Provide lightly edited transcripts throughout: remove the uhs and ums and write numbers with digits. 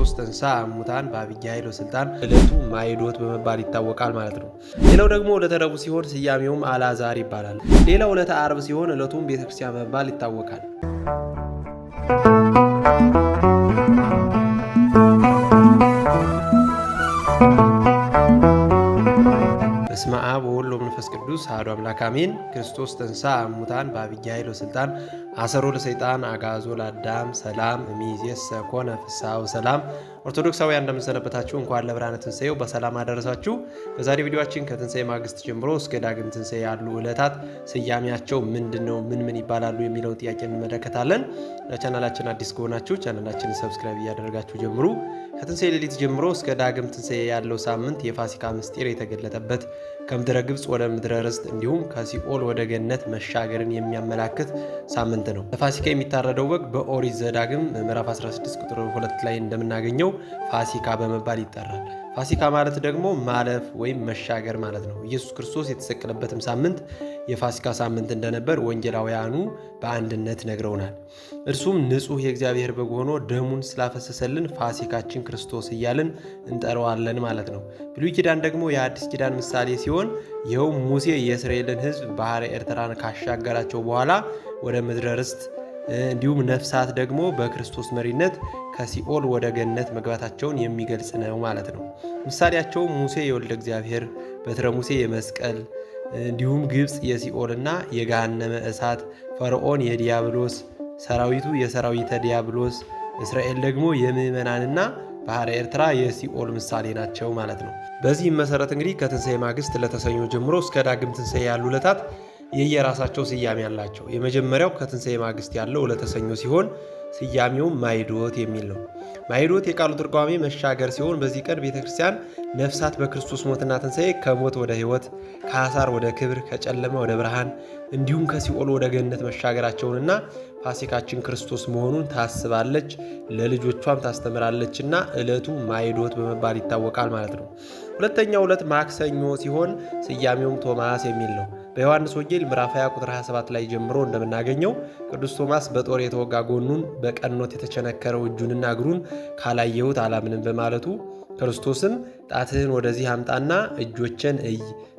ክርስቶስ ተንሥአ እሙታን በዐቢይ ኃይል ወሥልጣን ዕለቱ ማይዶት በመባል ይታወቃል ማለት ነው። ሌላው ደግሞ ዕለተ ረቡዕ ሲሆን ስያሜውም አልዓዛር ይባላል። ሌላው ዕለተ ዓርብ ሲሆን ዕለቱም ቤተክርስቲያን በመባል ይታወቃል። በስመ አብ ወወልድ ወመንፈስ ቅዱስ አሐዱ አምላክ አሜን። ክርስቶስ ተንሥአ እሙታን በዐቢይ ኃይል ወሥልጣን አሰሮ ለሰይጣን አግዓዞ ለአዳም ሰላም እምይእዜሰ ኮነ ፍስሐ ወሰላም። ኦርቶዶክሳውያን እንደምንሰነበታችሁ፣ እንኳን ለብርሃነ ትንሣኤው በሰላም አደረሳችሁ። በዛሬ ቪዲዮአችን ከትንሣኤ ማግስት ጀምሮ እስከ ዳግም ትንሣኤ ያሉ ዕለታት ስያሜያቸው ምንድነው፣ ምን ይባላሉ የሚለውን ጥያቄ እንመለከታለን። ለቻናላችን አዲስ ከሆናችሁ ቻናላችንን ሰብስክራይብ እያደረጋችሁ ጀምሩ። ከትንሣኤ ሌሊት ጀምሮ እስከ ዳግም ትንሣኤ ያለው ሳምንት የፋሲካ ምስጢር የተገለጠበት ከምድረ ግብፅ ወደ ምድረ ርስት እንዲሁም ከሲኦል ወደ ገነት መሻገርን የሚያመላክት ሳምንት ነው። ለፋሲካ የሚታረደው በግ በኦሪት ዘዳግም ምዕራፍ 16 ቁጥር 2 ላይ እንደምናገኘው ፋሲካ በመባል ይጠራል። ፋሲካ ማለት ደግሞ ማለፍ ወይም መሻገር ማለት ነው። ኢየሱስ ክርስቶስ የተሰቀለበትም ሳምንት የፋሲካ ሳምንት እንደነበር ወንጌላውያኑ በአንድነት ነግረውናል። እርሱም ንጹሕ የእግዚአብሔር በግ ሆኖ ደሙን ስላፈሰሰልን ፋሲካችን ክርስቶስ እያልን እንጠራዋለን ማለት ነው። ብሉይ ኪዳን ደግሞ የአዲስ ኪዳን ምሳሌ ሲሆን ይኸውም ሙሴ የእስራኤልን ሕዝብ ባሕረ ኤርትራን ካሻገራቸው በኋላ ወደ ምድረ ርስት እንዲሁም ነፍሳት ደግሞ በክርስቶስ መሪነት ከሲኦል ወደ ገነት መግባታቸውን የሚገልጽ ነው ማለት ነው። ምሳሌያቸውም ሙሴ የወልደ እግዚአብሔር፣ በትረ ሙሴ የመስቀል እንዲሁም ግብፅ የሲኦልና የገሃነመ እሳት፣ ፈርዖን የዲያብሎስ ሰራዊቱ የሰራዊተ ዲያብሎስ፣ እስራኤል ደግሞ የምዕመናንና ባሕረ ኤርትራ የሲኦል ምሳሌ ናቸው ማለት ነው። በዚህም መሰረት እንግዲህ ከትንሣኤ ማግስት ለተሰኞ ጀምሮ እስከ ዳግም ትንሣኤ ያሉ ዕለታት የየራሳቸው ስያሜ አላቸው። የመጀመሪያው ከትንሣኤ ማግስት ያለው ዕለተ ሰኞ ሲሆን ስያሜውም ማይዶት የሚል ነው። ማይዶት የቃሉ ትርጓሜ መሻገር ሲሆን በዚህ ቀን ቤተክርስቲያን ነፍሳት በክርስቶስ ሞትና ትንሣኤ ከሞት ወደ ሕይወት፣ ከሐሳር ወደ ክብር፣ ከጨለማ ወደ ብርሃን እንዲሁም ከሲኦል ወደ ገነት መሻገራቸውንና ፋሲካችን ክርስቶስ መሆኑን ታስባለች፣ ለልጆቿም ታስተምራለችና ዕለቱ ማይዶት በመባል ይታወቃል ማለት ነው። ሁለተኛው ዕለት ማክሰኞ ሲሆን ስያሜውም ቶማስ የሚል ነው። በዮሐንስ ወንጌል ምዕራፍ 20 ቁጥር 27 ላይ ጀምሮ እንደምናገኘው ቅዱስ ቶማስ በጦር የተወጋ ጎኑን በቀኖት የተቸነከረው እጁንና እግሩን ካላየሁት አላምንም በማለቱ ክርስቶስም ጣትህን ወደዚህ አምጣና እጆችን እይ፣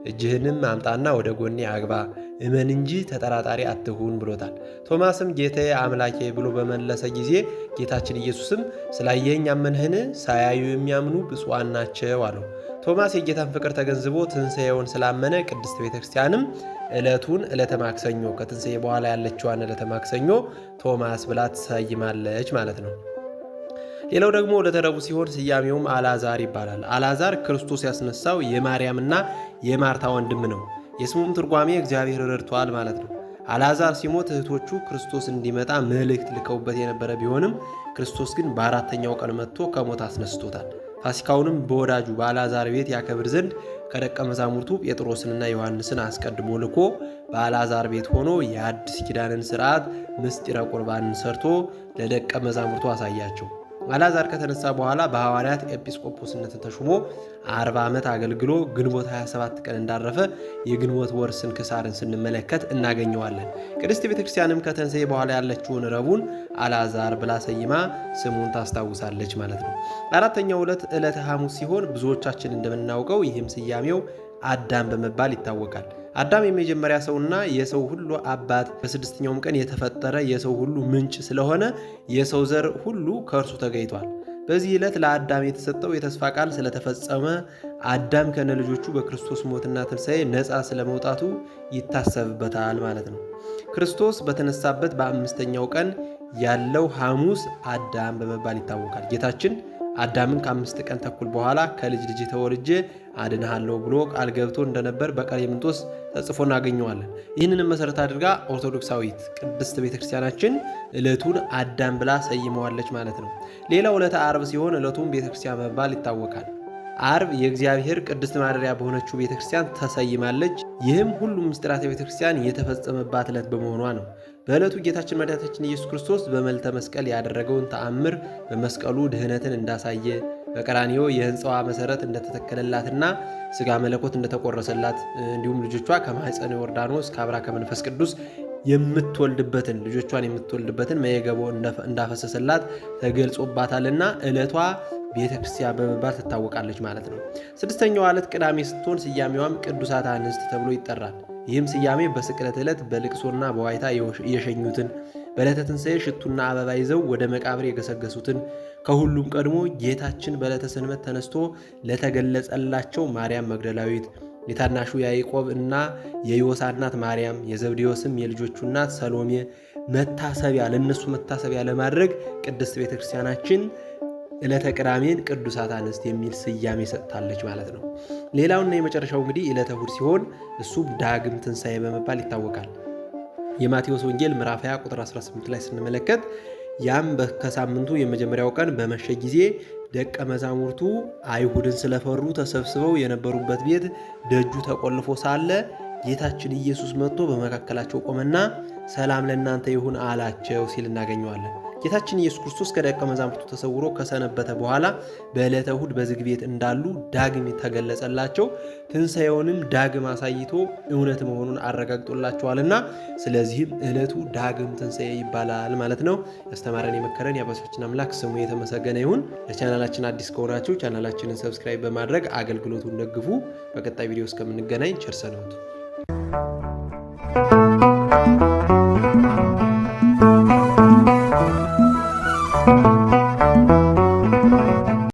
እጅህንም አምጣና ወደ ጎኔ አግባ፣ እመን እንጂ ተጠራጣሪ አትሁን ብሎታል። ቶማስም ጌታዬ አምላኬ ብሎ በመለሰ ጊዜ ጌታችን ኢየሱስም ስላየኸኝ አመንህን? ሳያዩ የሚያምኑ ብፁዓን ናቸው አለው። ቶማስ የጌታን ፍቅር ተገንዝቦ ትንሣኤውን ስላመነ ቅድስት ቤተክርስቲያንም ዕለቱን ዕለተ ማክሰኞ ከትንሣኤ በኋላ ያለችዋን ዕለተ ማክሰኞ ቶማስ ብላ ትሰይማለች ማለት ነው። ሌላው ደግሞ ዕለተ ረቡዕ ሲሆን ስያሜውም አልዓዛር ይባላል። አልዓዛር ክርስቶስ ያስነሳው የማርያምና የማርታ ወንድም ነው። የስሙም ትርጓሜ እግዚአብሔር ረድቷል ማለት ነው። አልዓዛር ሲሞት እህቶቹ ክርስቶስ እንዲመጣ መልእክት ልከውበት የነበረ ቢሆንም ክርስቶስ ግን በአራተኛው ቀን መጥቶ ከሞት አስነስቶታል። ፋሲካውንም በወዳጁ በአልዓዛር ቤት ያከብር ዘንድ ከደቀ መዛሙርቱ ጴጥሮስንና ዮሐንስን አስቀድሞ ልኮ በአልዓዛር ቤት ሆኖ የአዲስ ኪዳንን ሥርዓት ምስጢረ ቁርባንን ሰርቶ ለደቀ መዛሙርቱ አሳያቸው። አልዓዛር ከተነሳ በኋላ በሐዋርያት ኤጲስቆጶስነትን ተሹሞ 40 ዓመት አገልግሎ ግንቦት 27 ቀን እንዳረፈ የግንቦት ወር ስንክሳርን ስንመለከት እናገኘዋለን። ቅድስት ቤተክርስቲያንም ከትንሣኤ በኋላ ያለችውን ረቡዕን አልዓዛር ብላ ሰይማ ስሙን ታስታውሳለች ማለት ነው። አራተኛው ዕለት ዕለተ ሐሙስ ሲሆን ብዙዎቻችን እንደምናውቀው ይህም ስያሜው አዳም በመባል ይታወቃል። አዳም የመጀመሪያ ሰውና የሰው ሁሉ አባት በስድስተኛውም ቀን የተፈጠረ የሰው ሁሉ ምንጭ ስለሆነ የሰው ዘር ሁሉ ከእርሱ ተገኝቷል። በዚህ ዕለት ለአዳም የተሰጠው የተስፋ ቃል ስለተፈጸመ አዳም ከነ ልጆቹ በክርስቶስ ሞትና ትንሣኤ ነፃ ስለመውጣቱ ይታሰብበታል ማለት ነው። ክርስቶስ በተነሳበት በአምስተኛው ቀን ያለው ሐሙስ አዳም በመባል ይታወቃል። ጌታችን አዳምን ከ5 ቀን ተኩል በኋላ ከልጅ ልጅ ተወልጄ አድንሃለሁ ብሎ ቃል ገብቶ እንደነበር በቀሌምንጦስ ተጽፎ እናገኘዋለን። ይህንንም መሰረት አድርጋ ኦርቶዶክሳዊት ቅድስት ቤተክርስቲያናችን ዕለቱን አዳም ብላ ሰይመዋለች ማለት ነው። ሌላው ዕለተ ዓርብ ሲሆን ዕለቱም ቤተክርስቲያን በመባል ይታወቃል። ዓርብ የእግዚአብሔር ቅድስት ማደሪያ በሆነችው ቤተክርስቲያን ተሰይማለች። ይህም ሁሉም ምስጢራተ ቤተክርስቲያን የተፈጸመባት ዕለት በመሆኗ ነው። በዕለቱ ጌታችን መድኃኒታችን ኢየሱስ ክርስቶስ በመልዕልተ መስቀል ያደረገውን ተአምር በመስቀሉ ድህነትን እንዳሳየ በቀራንዮ የሕንፃዋ መሰረት እንደተተከለላትና ሥጋ መለኮት እንደተቆረሰላት እንዲሁም ልጆቿ ከማኅፀነ ዮርዳኖስ ከአብራ ከመንፈስ ቅዱስ የምትወልድበትን ልጆቿን የምትወልድበትን መየገቦ እንዳፈሰሰላት ተገልጾባታልና ዕለቷ ቤተ ክርስቲያን በመባል ትታወቃለች ማለት ነው። ስድስተኛዋ ዕለት ቅዳሜ ስትሆን ስያሜዋም ቅዱሳት አንስት ተብሎ ይጠራል። ይህም ስያሜ በስቅለት ዕለት በልቅሶና በዋይታ የሸኙትን፣ በዕለተ ትንሣኤ ሽቱና አበባ ይዘው ወደ መቃብር የገሰገሱትን፣ ከሁሉም ቀድሞ ጌታችን በዕለተ ሰንበት ተነስቶ ለተገለጸላቸው ማርያም መግደላዊት፣ የታናሹ ያዕቆብ እና የዮሳ እናት ማርያም፣ የዘብዴዎስም የልጆቹ እናት ሰሎሜ መታሰቢያ ለእነሱ መታሰቢያ ለማድረግ ቅድስት ቤተ ክርስቲያናችን ዕለተ ቅዳሜን ቅዱሳት አንስት የሚል ስያሜ ሰጥታለች ማለት ነው። ሌላውና የመጨረሻው እንግዲህ ዕለተ እሑድ ሲሆን እሱ ዳግም ትንሣኤ በመባል ይታወቃል። የማቴዎስ ወንጌል ምዕራፍ 20 ቁጥር 18 ላይ ስንመለከት ያም ከሳምንቱ የመጀመሪያው ቀን በመሸ ጊዜ ደቀ መዛሙርቱ አይሁድን ስለፈሩ ተሰብስበው የነበሩበት ቤት ደጁ ተቆልፎ ሳለ ጌታችን ኢየሱስ መጥቶ በመካከላቸው ቆመና ሰላም ለእናንተ ይሁን አላቸው ሲል እናገኘዋለን። ጌታችን ኢየሱስ ክርስቶስ ከደቀ መዛሙርቱ ተሰውሮ ከሰነበተ በኋላ በዕለተ እሑድ በዝግ ቤት እንዳሉ ዳግም ተገለጸላቸው። ትንሣኤውንም ዳግም አሳይቶ እውነት መሆኑን አረጋግጦላቸዋልና ስለዚህም ዕለቱ ዳግም ትንሣኤ ይባላል ማለት ነው። ያስተማረን የመከረን የአባቶቻችን አምላክ ስሙ የተመሰገነ ይሁን። ለቻናላችን አዲስ ከሆናችሁ ቻናላችንን ሰብስክራይብ በማድረግ አገልግሎቱን ደግፉ። በቀጣይ ቪዲዮ እስከምንገናኝ ቸር ሰንብቱ።